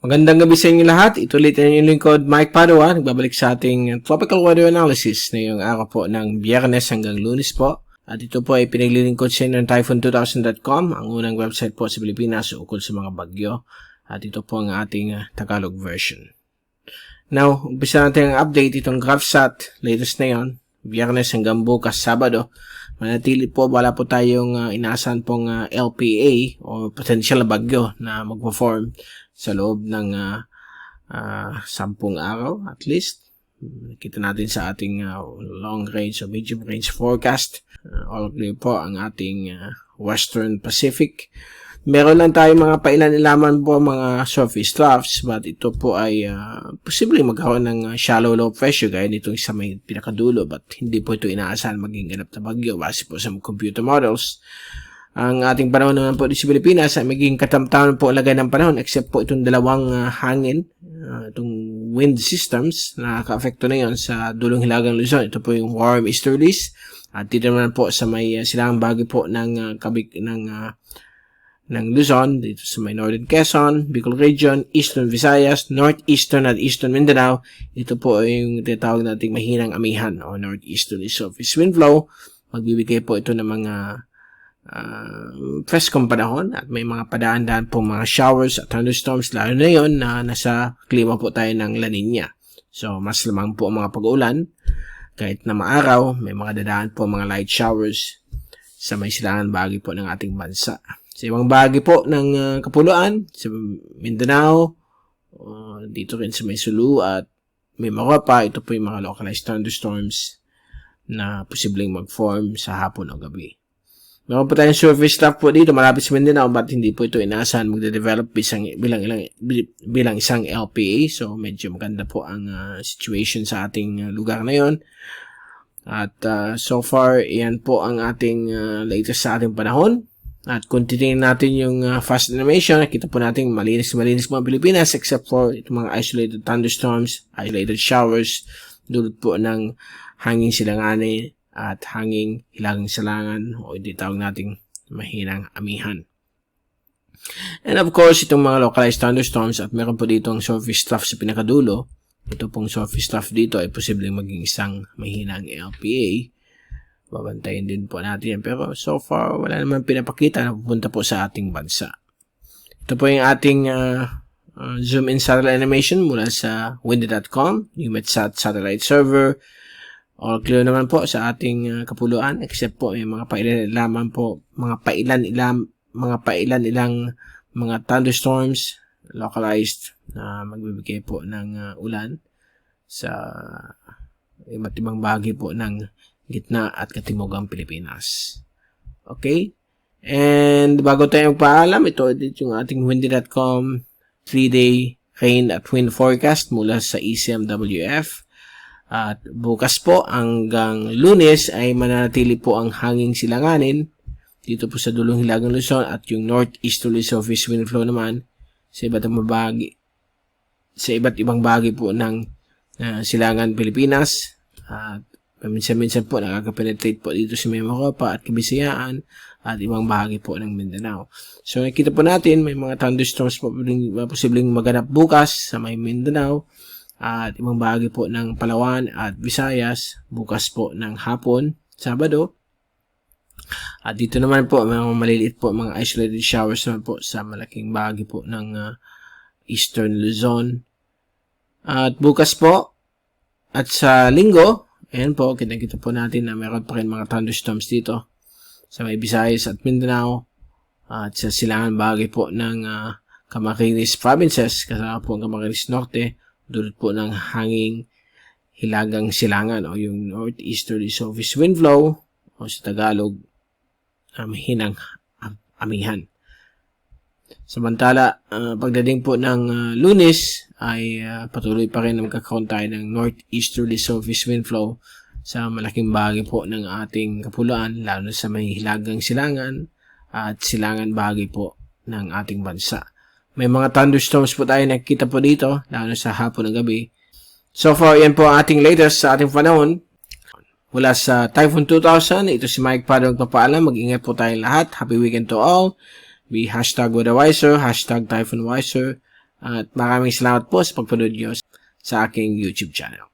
Magandang gabi sa inyo lahat. Ito ulit ang inyong lingkod, Mike Padua. Nagbabalik sa ating tropical weather analysis na yung araw po ng Biyernes hanggang Lunes po. At ito po ay pinaglilingkod sa inyo ng Typhoon2000.com, ang unang website po sa Pilipinas ukol sa mga bagyo. At ito po ang ating Tagalog version. Now, umpisa natin ang update itong GraphSat, latest na yon, Biyernes hanggang bukas, Sabado. Manatili po, wala po tayong inaasahan pong LPA o potential na bagyo na mag-perform sa loob ng 10 araw at least. Nakita natin sa ating long range o medium range forecast. All clear po ang ating Western Pacific. Meron lang tayo mga pailan-ilaman po mga surface troughs, but ito po ay posibleng magkaroon ng shallow low pressure gaya nitong sa may pinakadulo, but hindi po ito inaasahan maging ganap na bagyo base po sa computer models. Ang ating panahon naman po sa Pilipinas ay magiging katamtaman po lagay ng panahon except po itong dalawang hangin, itong wind systems na nakaka-apekto na yon sa dulong hilagang Luzon. Ito po yung warm easterlies at dito naman po sa may silangang bahagi po ng Luzon, dito sa may Northern Quezon, Bicol Region, Eastern Visayas, Northeastern at Eastern Mindanao. Ito po ay yung tinatawag nating mahinang amihan o northeasterly surface wind flow. Magbibigay po ito ng mga freskong panahon at may mga padaan-daan po mga showers at thunderstorms, lalo na yon na nasa klima po tayo ng La Nina. So, mas lamang po ang mga pag-uulan. Kahit na maaraw, may mga dadaan po mga light showers sa may silangan bahagi po ng ating bansa. Sa ibang bahagi po ng Kapuluan, sa Mindanao, dito rin sa may Sulu at may Moropa, ito po yung mga localized thunderstorms na posibleng mag-form sa hapon o gabi. Meron po tayong surface trough po dito malapit sa Mindanao, but hindi po ito inaasahan magde-develop bilang isang LPA. So, medyo maganda po ang situation sa ating lugar na yon. At so far, yan po ang ating latest sa ating panahon. At kung titingnan natin yung fast animation, nakita po natin malinis mga Pilipinas except for itong mga isolated thunderstorms, isolated showers, dulot po ng hanging silanganin at hanging hilagang silangan o hindi tawag nating mahinang amihan. And of course, itong mga localized thunderstorms at meron po dito ang surface trough sa pinakadulo. Ito pong surface trough dito ay posibleng maging isang mahinang LPA. Babantayin din po natin yan. Pero so far, wala naman pinapakita na pupunta po sa ating bansa. Ito po yung ating zoom in satellite animation mula sa windy.com, UMETSAT satellite server. All clear naman po sa ating kapuluan except po may mga pailan ilang mga thunderstorms localized na magbibigay po ng ulan sa iba't ibang bahagi po ng gitna at katimugang Pilipinas. Okay? And bago tayo magpaalam, ito yung ating windy.com 3-day rain at wind forecast mula sa ECMWF. At bukas po hanggang Lunes ay mananatili po ang hanging silanganin dito po sa dulong hilagang Luzon at yung northeasterly surface wind flow naman sa iba't ibang bahagi po ng silangan Pilipinas. At minsan-minsan po nakaka-penetrate po dito sa may Moropa at Kabisayaan at ibang bahagi po ng Mindanao. So nakita po natin may mga thunderstorms po posibleng maganap bukas sa may Mindanao at ibang bahagi po ng Palawan at Visayas bukas po ng hapon, Sabado. At dito naman po, mga maliliit po, mga isolated showers naman po sa malaking bahagi po ng Eastern Luzon. At bukas po, at sa Linggo, ayan po, kita po natin na meron pa rin mga thunderstorms dito sa may Visayas at Mindanao. At sa silangan bahagi po ng Camarines Provinces, kasama po ang Camarines Norte, dulot po ng hanging hilagang silangan o yung northeasterly surface wind flow o sa Tagalog mahinang amihan. Samantala, pagdating po ng Lunes ay patuloy pa rin na magkakaroon tayo ng northeasterly surface wind flow sa malaking bahagi po ng ating kapuluan, lalo sa may hilagang silangan at silangan bahagi po ng ating bansa. May mga thunderstorms po tayo nakikita po dito, lalo sa hapon at gabi. So far, yan po ang ating latest sa ating panahon. Mula sa Typhoon 2000, ito si Mike Padua magpapaalam. Mag-ingat po tayong lahat. Happy weekend to all. Be #weatherwiser, #typhoonwiser. At maraming salamat po sa pagpanood nyo sa aking YouTube channel.